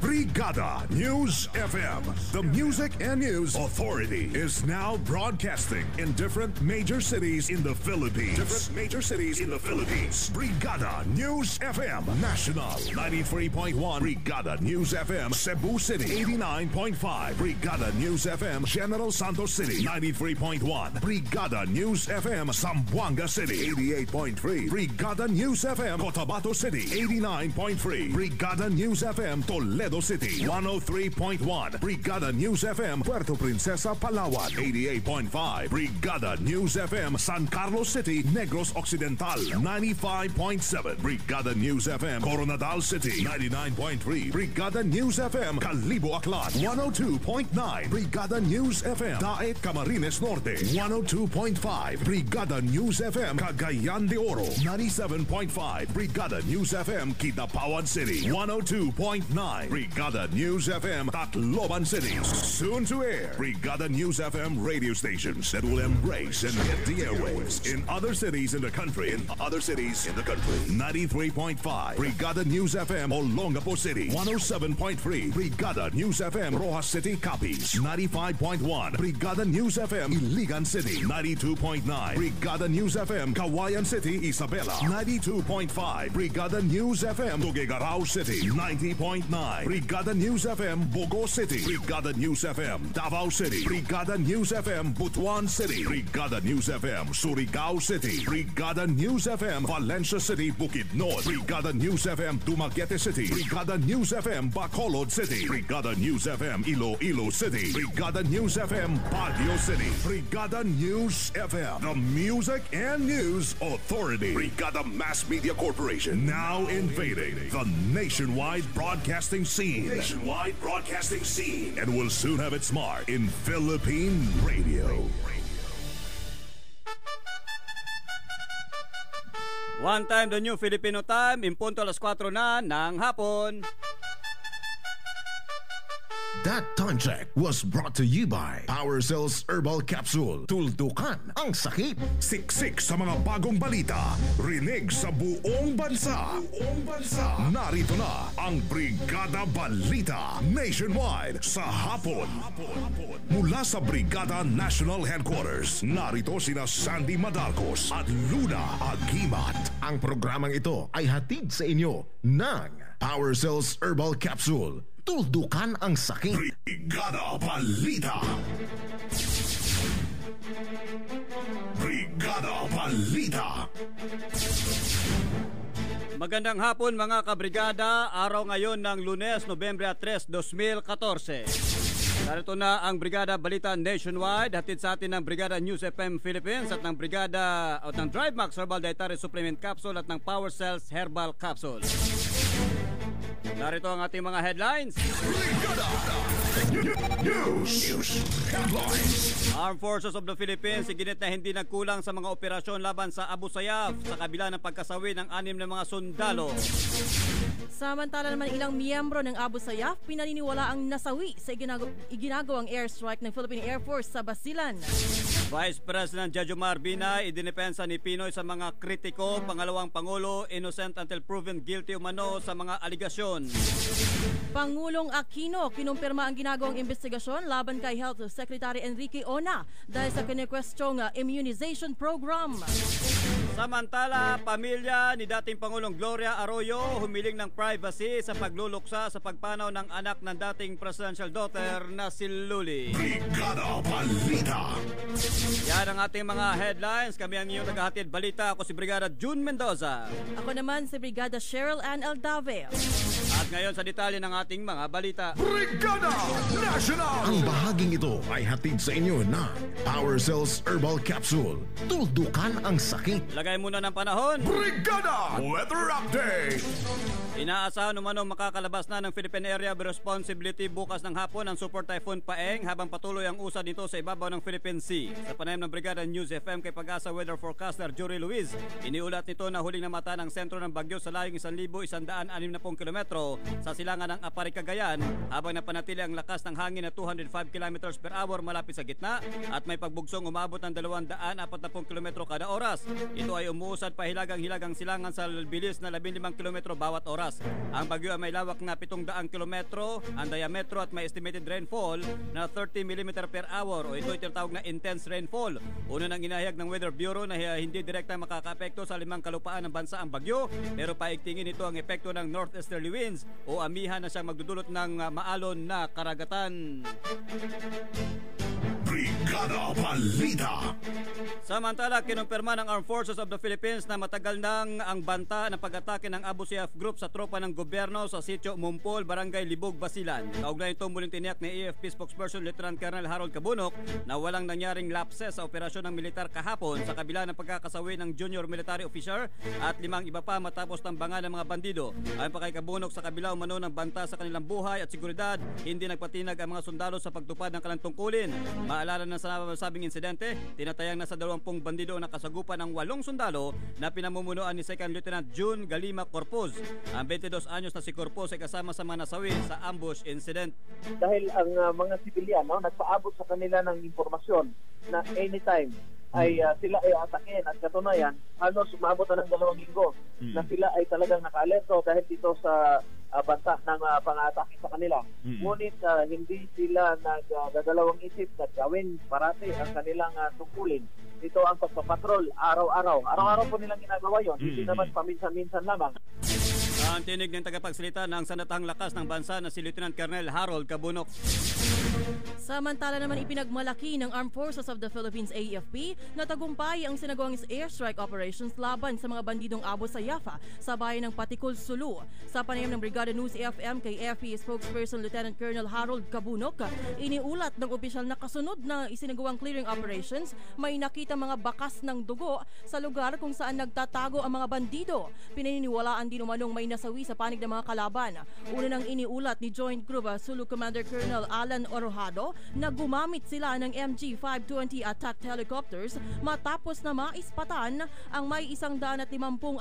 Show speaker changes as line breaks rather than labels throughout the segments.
Brigada News FM. The Music and News Authority is now broadcasting in different major cities in the Philippines. Brigada News FM National 93.1. Brigada News FM Cebu City 89.5. Brigada News FM General Santos City 93.1. Brigada News FM Zamboanga City 88.3. Brigada News FM Cotabato City 89.3. Brigada News FM Toledo City 103.1. Brigada News FM Puerto Princesa Palawan 88.5. Brigada News FM San Carlos City Negros Occidental 95.7. Brigada News FM Coronadal City 99.3. Brigada News FM Calibo Aklan 102.9. Brigada News FM Daet Camarines Norte 102.5. Brigada News FM Cagayan de Oro 97.5. Brigada News FM Kidapawan City 102.9. Brigada News FM Tacloban City. Soon to air. Brigada News FM radio stations that will embrace and hit the airwaves in other cities in the country. 93.5. Brigada News FM Olongapo City 107.3. Brigada News FM Rojas City Capiz 95.1. Brigada News FM Iligan City 92.9. Brigada News FM Kawayan City Isabela 92.5. Brigada News FM Tuguegarao City 90.9. Brigada News FM Bogo City. Brigada News FM Davao City. Brigada News FM Butuan City. Brigada News FM Surigao City. Brigada News FM Valencia City Bukidnon. Brigada News FM Dumaguete City. Brigada News FM Bacolod City. Brigada News FM Iloilo City. Brigada News FM Baguio City. Brigada News FM, the Music and News Authority. Brigada Mass Media Corporation, now invading the nationwide broadcasting scene. And will soon have its mark in Philippine radio.
One time, the new Filipino time, impunto alas 4 na ng hapon.
That time check was brought to you by Power Cells Herbal Capsule. Tuldukan ang sakit.
Siksik sa mga bagong balita. Rinig sa buong bansa. Narito na ang Brigada Balita Nationwide sa hapon. Mula sa Brigada National Headquarters, narito sina Sandy Madarcos at Luna Agimat.
Ang programang ito ay hatid sa inyo ng Power Cells Herbal Capsule. Tuldukan ang sakit.
Brigada Balita.
Magandang hapon mga kabrigada. Araw ngayon ng Lunes, Nobyembre 3, 2014. Narito na ang Brigada Balita Nationwide, hatid sa atin ng Brigada News FM Philippines at ng Brigada at ng DriveMax Herbal Dietary Supplement Capsule at ng Power Cells Herbal Capsule. Narito ang ating mga headlines.
News headlines.
Armed Forces of the Philippines iginit na hindi nagkulang sa mga operasyon laban sa Abu Sayyaf sa kabila ng pagkasawi ng 6 na mga sundalo.
Samantala naman ilang miyembro ng Abu Sayyaf pinaniniwala ang nasawi sa iginagawang airstrike ng Philippine Air Force sa Basilan.
Vice President Jejomar Binay idinepensa ni Pinoy sa mga kritiko, pangalawang Pangulo innocent until proven guilty umano sa mga aligasyon.
Pangulong Aquino kinumpirma ang ginagawang investigasyon laban kay Health Secretary Enrique Ona dahil sa kinikwestiyong immunization program.
Samantala, pamilya ni dating Pangulong Gloria Arroyo humiling ng privacy sa pagluluksa sa pagpanaw ng anak ng dating presidential daughter na si Luli.
Brigada Balita.
Yan ang ating mga headlines. Kami ang iyong naghahatid balita. Ako si Brigada June Mendoza.
Ako naman si Brigada Cheryl Ann Aldave.
At ngayon sa detalye ng ating mga balita.
Brigada National.
Ang bahaging ito ay hatid sa inyo na Power Cells Herbal Capsule. Tuldukan ang sakit.
Lagay muna ng panahon.
Brigada Weather Update.
Inaasahan umanong makakalabas na ng Philippine Area of Responsibility bukas ng hapon ang Super Typhoon Paeng habang patuloy ang usad nito sa ibabaw ng Philippine Sea. Sa panayam ng Brigada News FM kay Pag-asa Weather Forecaster Jory Luis, iniulat nito na huling namata ng sentro ng bagyo sa layong 1,160 kilometro sa silangan ng Apari, Cagayan habang napanatili ang lakas ng hangin na 205 km per hour malapit sa gitna at may pagbugsong umabot ng 240 km kada oras. Ito ay umuusad pa hilagang-hilagang silangan sa bilis na 15 km bawat oras. oras. Ang bagyo ay may lawak na 700 kilometro ang diametro at may estimated rainfall na 30 mm per hour o ito ay tinatawag na intense rainfall. Una nang inahayag ng Weather Bureau na hindi direktang makakaapekto sa 5 kalupaan ng bansa ang bagyo, pero paigtingin ito ang epekto ng northeasterly winds o amihan na siyang magdudulot ng maalon na karagatan.
Brigada Balita.
Samantala, kinumpirma ng Armed Forces of the Philippines na matagal nang ang banta ng pag-atake ng Abu Sayyaf Group sa tropa ng gobyerno sa sitio Mumpol, Barangay Libog, Basilan. Kaugnay ito muling tiniyak ni AFP spokesperson Lieutenant Colonel Harold Cabunok na walang nangyaring lapses sa operasyon ng militar kahapon sa kabila ng pagkakasawi ng junior military officer at 5 iba pa matapos tambangan ng mga bandido. Ayon pa kay Cabunok, sa kabila umano ng banta sa kanilang buhay at seguridad, hindi nagpatinag ang mga sundalo sa pagtupad ng kanilang tungkulin. Maalala na sa sabing insidente, tinatayang nasa 20 bandido na kasagupan ng 8 sundalo na pinamumunuan ni Second Lieutenant June Galima Corpuz. Ang 22 anyos na si Corpuz ay kasama sa mga nasawi sa ambush incident.
Dahil ang mga sibilyan nagpaabot sa kanila ng impormasyon na anytime ay sila ay atakin at katunayan halos umabot na ng 2 linggo na sila ay talagang naka-alerto dahil dito sa banta ng pang-atake sa kanila. Ngunit hindi sila nagdadalawang isip na gawin parati ang kanilang tungkulin. Ito ang pagpapatrol araw-araw. Araw-araw po nilang ginagawa yon. Hindi naman paminsan-minsan lamang.
Ang tinig ng tagapagsalita ng Sandatahang Lakas ng Bansa na si Lieutenant Colonel Harold Cabunok.
Samantala naman ipinagmalaki ng Armed Forces of the Philippines AFP na tagumpay ang sinagawang airstrike operations laban sa mga bandidong Abu Sayyaf sa bayan ng Patikul, Sulu. Sa panayam ng Brigada News FM kay AFP spokesperson Lieutenant Colonel Harold Cabunok, iniulat ng opisyal na kasunod na isinagawang clearing operations, may nakita mga bakas ng dugo sa lugar kung saan nagtatago ang mga bandido. Pinaniniwalaan din umanong may nasawi sa panig ng mga kalaban. Una nang iniulat ni Joint Group Sulu Commander Colonel Alan Orojado na gumamit sila ng MG-520 attack helicopters matapos na maispatan ang may 150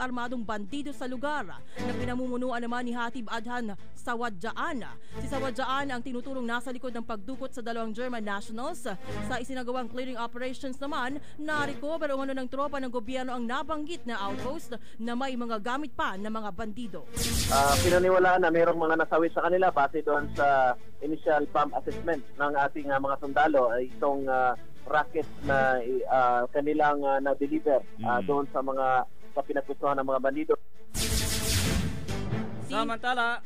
armadong bandido sa lugar na pinamumunuan naman ni Hatib Adhan Sawadjaan. Si Sawadjaan ang tinuturong nasa likod ng pagdukot sa 2 German nationals. Sa isinagawang clearing operations naman, na-recover umano ng tropa ng gobyerno ang nabanggit na outpost na may mga gamit pa ng mga bandido.
Pinaniwalaan na mayroong mga nasawi sa kanila base doon sa initial bomb assessment ng ating mga sundalo ay itong rocket na kanilang na-deliver doon sa mga pinagpustuhan ng mga bandido.
Samantala,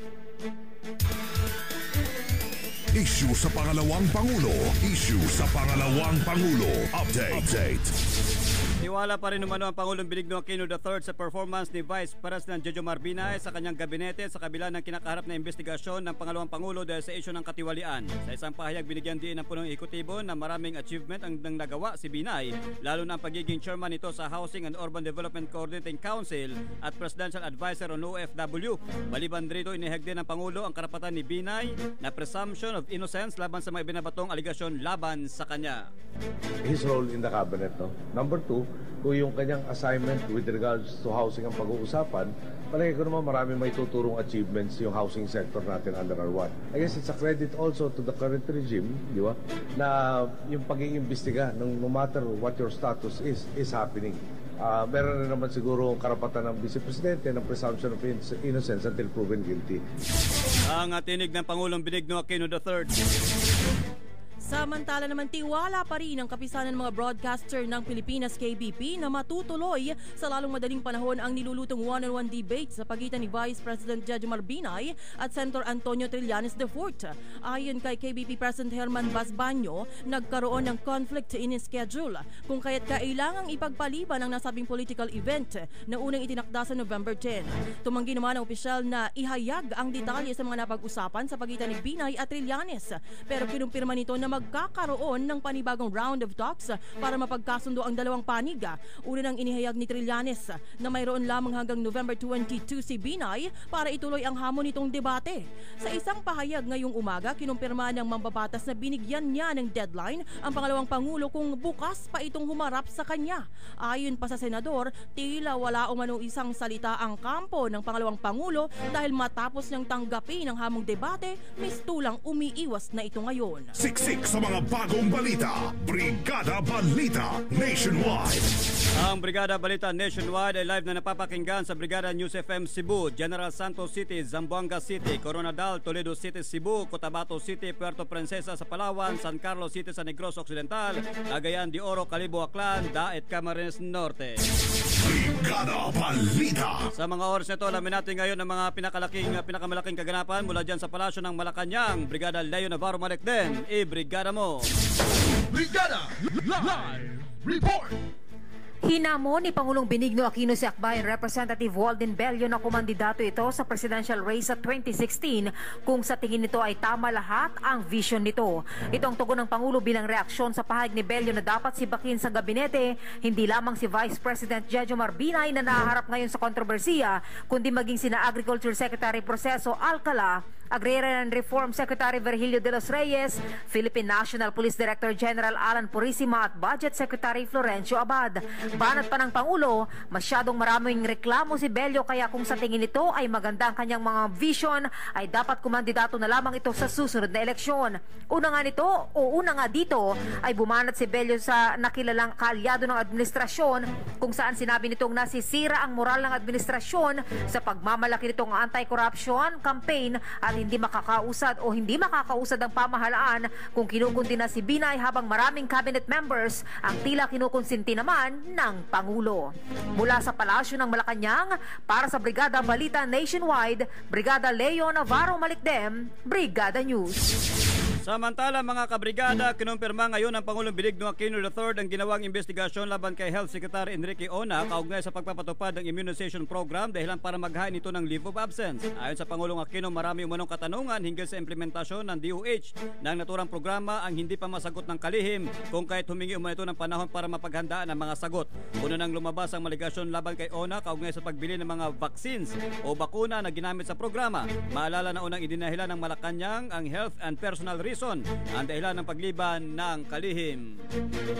Issue sa pangalawang Pangulo. Issue sa pangalawang Pangulo. Update.
Tiwala pa rin umano ang Pangulong Benigno Aquino III sa performance ni Vice President Jejomar Binay sa kanyang gabinete sa kabila ng kinakaharap na investigasyon ng pangalawang Pangulo dahil sa isyu ng katiwalian. Sa isang pahayag, binigyan din ng punong ehekutibo na maraming achievement ang nagawa si Binay, lalo na ang pagiging chairman nito sa Housing and Urban Development Coordinating Council at Presidential Advisor on OFW. Maliban rito, inihag din ng Pangulo ang karapatan ni Binay na presumption of innocence laban sa mga binabatong aligasyon laban sa kanya.
His role in the cabinet, no? Number 2, kung yung kanyang assignment with regards to housing ang pag-uusapan, palagi ko naman marami may tuturong achievements yung housing sector natin under our watch. I guess it's a credit also to the current regime, di ba? Na yung pag-iimbestiga, no matter what your status is happening. Meron na naman siguro karapatan ng Vice Presidente ng presumption of innocence until proven guilty.
Ang tinig ng Pangulong Benigno Aquino III.
Samantala naman, tiwala pa rin ang kapisanan ng mga broadcaster ng Pilipinas KBP na matutuloy sa lalong madaling panahon ang nilulutong one-on-one debate sa pagitan ni Vice President Jejomar Binay at Senator Antonio Trillanes IV. Ayon kay KBP President Herman Basbanyo, nagkaroon ng conflict in schedule kung kaya't kailangang ipagpaliban ang nasabing political event na unang itinakda sa November 10. Tumanggi naman ang opisyal na ihayag ang detalye sa mga napag-usapan sa pagitan ni Binay at Trillanes, pero kinumpirma nito na magkakaroon ng panibagong round of talks para mapagkasundo ang dalawang panig. Una nang inihayag ni Trillanes na mayroon lamang hanggang November 22 si Binay para ituloy ang hamon nitong debate. Sa isang pahayag ngayong umaga, kinumpirma ng mambabatas na binigyan niya ng deadline ang pangalawang Pangulo kung bukas pa itong humarap sa kanya. Ayon pa sa Senador, tila wala umano isang salita ang kampo ng pangalawang Pangulo dahil matapos niyang tanggapin ang hamong debate, mistulang umiiwas na ito ngayon.
Siksik sa mga bagong balita. Brigada Balita Nationwide.
Ang Brigada Balita Nationwide ay live na napapakinggan sa Brigada News FM Cebu, General Santos City, Zamboanga City, Coronadal, Toledo City, Cebu, Cotabato City, Puerto Princesa sa Palawan, San Carlos City sa Negros Occidental, Cagayan de Oro, Calibo, Aklan, Daet, Camarines Norte.
Brigada Balita.
Sa mga oras nito, alamin natin ngayon ang mga pinakamalaking kaganapan mula dyan sa Palasyo ng Malacanang. Brigada Leo Navarro Malecden, i-brigada mo!
Brigada Live Report.
Hinamon ni Pangulong Benigno Aquino si Akbayan Representative Walden Bello na kumandidato ito sa presidential race sa 2016 kung sa tingin nito ay tama lahat ang vision nito. Ito ang tugon ng Pangulo bilang reaksyon sa pahayag ni Bello na dapat sibakin sa gabinete hindi lamang si Vice President Jejo Marbinay na nahaharap ngayon sa kontrobersiya, kundi maging sina Agriculture Secretary Proceso Alcala, Agrarian and Reform Secretary Virgilio de los Reyes, Philippine National Police Director General Alan Purisima at Budget Secretary Florencio Abad. Banat pa ng Pangulo, masyadong maraming reklamo si Bello kaya kung sa tingin nito ay maganda ang kanyang mga vision ay dapat kumandidato na lamang ito sa susunod na eleksyon. Una nga dito ay bumanat si Bello sa nakilalang kaalyado ng administrasyon kung saan sinabi nitong nasisira ang moral ng administrasyon sa pagmamalaki nitong anti-corruption campaign at hindi makakausad ang pamahalaan kung kinukundi na si Binay habang maraming cabinet members ang tila kinukonsinti naman ng Pangulo. Mula sa Palasyo ng Malacanang, para sa Brigada Balita Nationwide, Brigada Leo Navarro Malecden, Brigada News.
Samantala mga kabrigada, kinumpirma ngayon ng Pangulong Benigno Aquino III ang ginawang investigasyon laban kay Health Secretary Enrique Ona kaugnay sa pagpapatupad ng immunization program dahilan para maghain ito ng leave of absence. Ayon sa Pangulong Aquino, marami umanong katanungan hinggil sa implementasyon ng DOH ng naturang programa ang hindi pa masagot ng kalihim kung kahit humingi umano ito ng panahon para mapaghandaan ang mga sagot. Una nang lumabas ang maligasyon laban kay Ona kaugnay sa pagbili ng mga vaccines o bakuna na ginamit sa programa. Maalala na unang idinahilan ng Malacanang ang health and personal reason ang dahilan ng pagliban ng kalihim.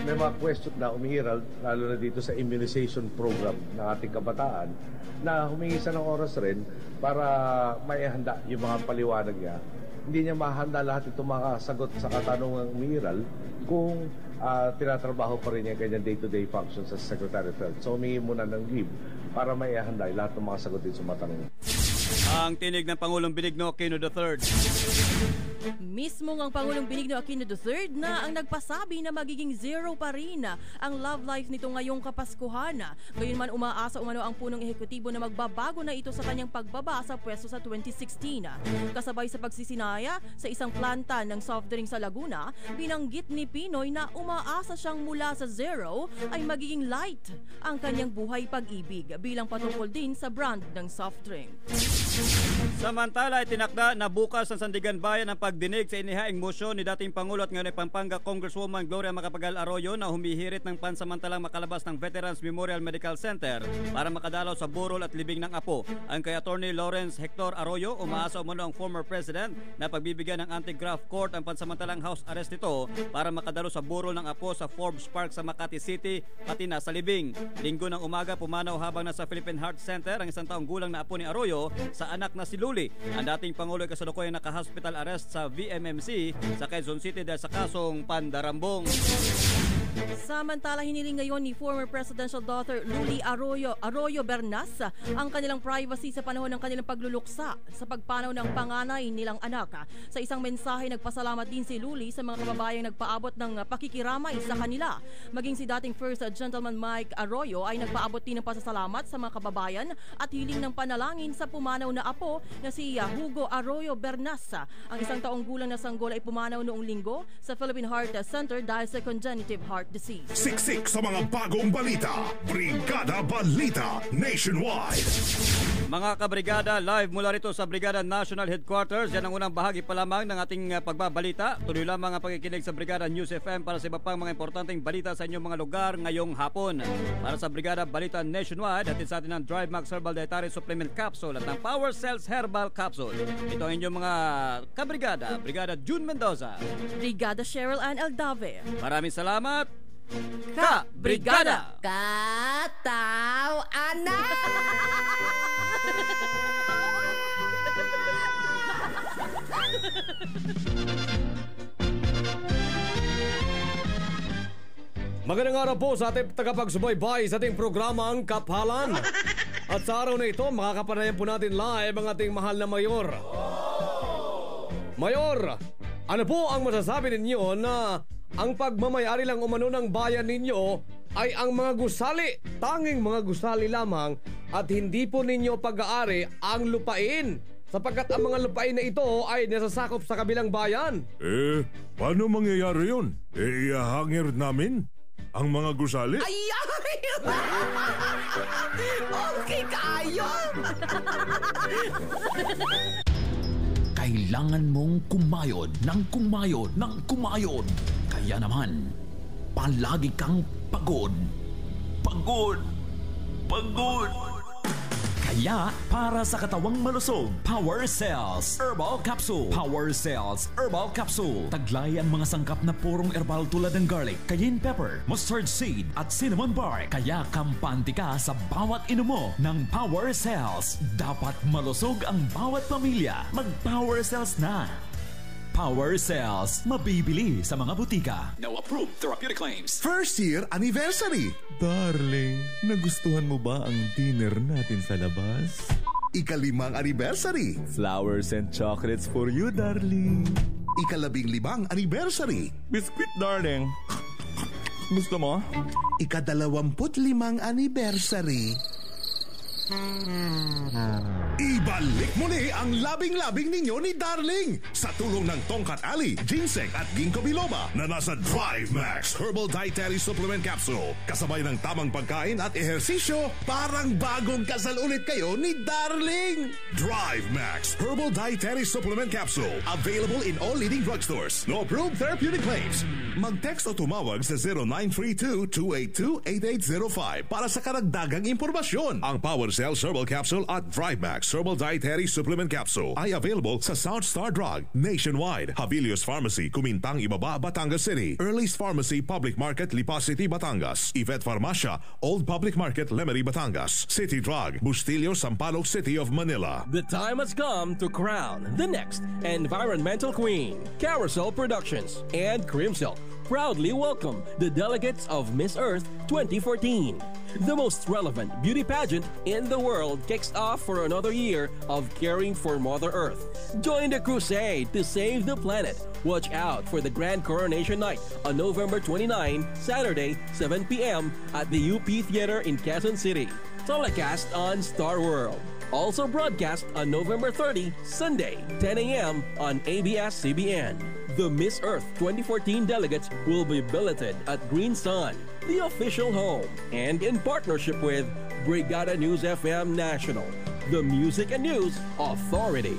May mga question na umihiral, lalo na dito sa immunization program ng ating kabataan, na humingi siya ng oras rin para maihanda yung mga paliwanag niya. Hindi niya mahanda lahat itong mga sagot sa katanungang umihiral kung tinatrabaho pa rin niya kanyang day-to-day functions as Secretary of Health. So humingi muna ng leave para maihanda lahat ng mga sagot dito sa mga tanong.
Ang tinig ng Pangulong Benigno Aquino III.
Mismo ang Pangulong Benigno Aquino III na ang nagpasabi na magiging zero pa rin ang love life nito ngayong Kapaskuhan. Gayunman umaasa umano ang punong ehekutibo na magbabago na ito sa kanyang pagbaba sa pwesto sa 2016. Kasabay sa pagsisinaya sa isang planta ng soft drink sa Laguna, binanggit ni Pinoy na umaasa siyang mula sa zero ay magiging light ang kanyang buhay pag-ibig bilang patungkol din sa brand ng soft drink.
Samantala, itinakda na bukas ng Sandigan Bayan ang pagdinig sa inihaing motion ni dating Pangulo at ngayon ay Pampanga Congresswoman Gloria Macapagal Arroyo na humihirit ng pansamantalang makalabas ng Veterans Memorial Medical Center para makadalaw sa burol at libing ng apo. Ang kay Attorney Lawrence Hector Arroyo, umaasa umano ang former president na pagbibigyan ng anti-graft court ang pansamantalang house arrest nito para makadalo sa burol ng apo sa Forbes Park sa Makati City pati na sa libing. Linggo ng umaga pumanaw habang nasa Philippine Heart Center ang isang taong gulang na apo ni Arroyo sa anak na si Luli. Ang dating Pangulo ay kasalukuyang naka-hospital arrest sa VMMC sa Quezon City dahil sa kasong pandarambong.
Samantala, hiniling ngayon ni former presidential daughter Luli Arroyo Bernas ang kanilang privacy sa panahon ng kanilang pagluluksa sa pagpanaw ng panganay nilang anak. Sa isang mensahe, nagpasalamat din si Luli sa mga kababayang nagpaabot ng pakikiramay sa kanila. Maging si dating First Gentleman Mike Arroyo ay nagpaabot din ng pasasalamat sa mga kababayan at hiling ng panalangin sa pumanaw na apo na si Hugo Arroyo Bernas. Ang isang taong gulang na sanggol ay pumanaw noong linggo sa Philippine Heart Center dahil sa congenitive heart disease.
Siksik sa mga bagong balita. Brigada Balita Nationwide.
Mga kabrigada, live mula rito sa Brigada National Headquarters. Yan ang unang bahagi pa lamang ng ating pagbabalita. Tuloy lamang ang pakikinig sa Brigada News FM para sa iba pang mga importanteng balita sa inyong mga lugar ngayong hapon. Para sa Brigada Balita Nationwide, hatid sa atin ng Drive Max Herbal Dietary Supplement Capsule at ng Power Cells Herbal Capsule. Ito ang inyong mga kabrigada. Brigada June Mendoza.
Brigada Cheryl Ann Eldave.
Maraming salamat. Ka-Brigada!
Kataw-anak!
Magandang araw po sa ating tagapagsubaybay sa ating programang Kaphalan. At sa araw na ito, makakapanayan po natin live ang ating mahal na Mayor. Mayor, ano po ang masasabi ninyo na ang pagmamayari lang umano ng bayan ninyo ay ang mga gusali, tanging mga gusali lamang, at hindi po ninyo pag-aari ang lupain, sapagkat ang mga lupain na ito ay nasasakop sa kabilang bayan?
Paano mangyayari yun? Ihahangir namin ang mga gusali?
Ay! Okay kayo!
Kailangan mong kumayod ng kumayod ng kumayod. Kaya naman, palagi kang pagod. Pagod! Pagod! Kaya, para sa katawang malusog, Power Cells Herbal Capsule. Power Cells Herbal Capsule. Taglay ang mga sangkap na purong herbal tulad ng garlic, cayenne pepper, mustard seed, at cinnamon bark. Kaya kampante ka sa bawat inom mo ng Power Cells. Dapat malusog ang bawat pamilya. Mag-Power Cells na. Power Cells. Mabibili sa mga butika. No approved therapeutic claims.
First year anniversary.
Darling, nagustuhan mo ba ang dinner natin sa labas?
Ika-5 anniversary.
Flowers and chocolates for you, darling.
Ika-15 anniversary.
Biscuit, darling. Gusto mo?
Ika-25 anniversary. Ibalik muli ang labing-labing ninyo ni Darling sa tulong ng Tongkat Ali, Ginseng at Ginkgo biloba na nasa Drive Max Herbal Dietary Supplement Capsule. Kasabay ng tamang pagkain at ehersisyo, parang bagong kasal ulit kayo ni Darling. Drive Max Herbal Dietary Supplement Capsule. Available in all leading drugstores. No approved therapeutic claims. Mag-text o tumawag sa 0932-282-8805 para sa karagdagang impormasyon. Ang Power Cells Herbal Capsule at Drive Max Herbal Dietary Supplement Capsule ay available sa South Star Drug, Nationwide, Havilius Pharmacy, Kumintang, Ibaba, Batangas City, Early's Pharmacy, Public Market, Lipa City, Batangas, Yvette Farmacia, Old Public Market, Lemery, Batangas, City Drug, Bustillo, Sampaloc City of Manila.
The time has come to crown the next environmental queen. Carousel Productions and Crimsilk proudly welcome the delegates of Miss Earth 2014. The most relevant beauty pageant in the world kicks off for another year of caring for Mother Earth. Join the crusade to save the planet. Watch out for the Grand Coronation Night on November 29, Saturday, 7 p.m. at the UP Theater in Quezon City. Telecast on Star World. Also broadcast on November 30, Sunday, 10 a.m. on ABS-CBN. The Miss Earth 2014 delegates will be billeted at Green Sun, the official home, and in partnership with Brigada News FM National, the Music and News Authority.